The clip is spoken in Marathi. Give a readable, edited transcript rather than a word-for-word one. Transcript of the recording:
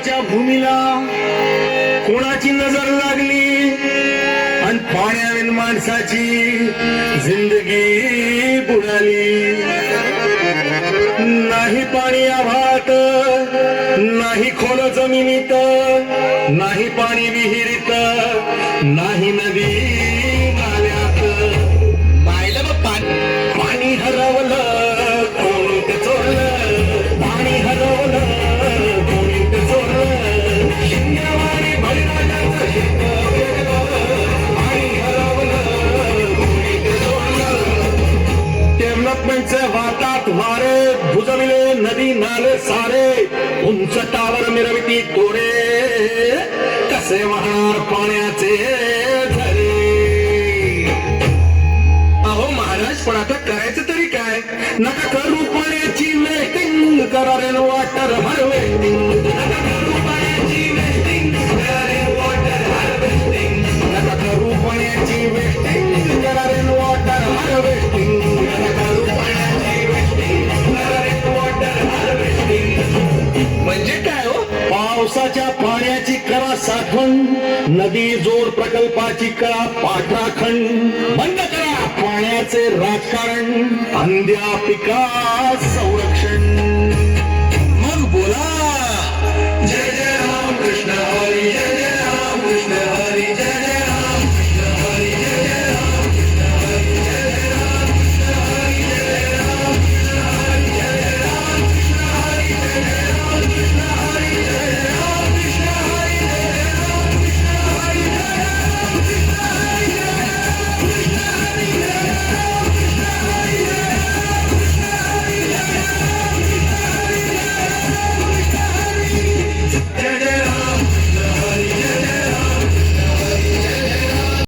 पावसाच्या भूमीला कोणाची नजर लागली आणि पाण्याविन माणसाची जिंदगी बुडाली. नाही पाणी आभाळात, नाही खोल जमिनीत, नाही पाणी विहिरीत, नाही नदी नाल्यात. पाहिलं बघ पाणी हरवलं कोणी ते चोरलं, पाणी हरवलं कोणी ते चोरलं. शिंगेवाडी बळीराजाचं शेत वेगळं, पाणी हरवलं कोणी ते चोरलं. डेव्हलपमेंटचे वाटात वारे भुजविले नदी नाले सारे, उंच टावर मिरविती तोरे, कसे वाहणार पाण्याचे झरे. अहो महाराज, पण आता करायचं तरी काय? नका करू पाण्याची वेस्टिंग, करा रेन वॉटर हार्वेस्टिंग. नका करू पाण्याची वेस्टिंग, करा रेन वॉटर हार्वेस्टिंग. नका करू पाण्याची वेस्टिंग, करा रेन वॉटर हार्वेस्टिंग. नका करू पाण्याची वेस्टिंग, करा रेन वॉटर हार्वेस्टिंग. म्हणजे काय हो? पावसाच्या पाण्याची करा साठवण, नदी जोड प्रकल्पाची करा पाठराखण. बंद करा पाण्याचे राजकारण, अंध्या पिका संरक्षण.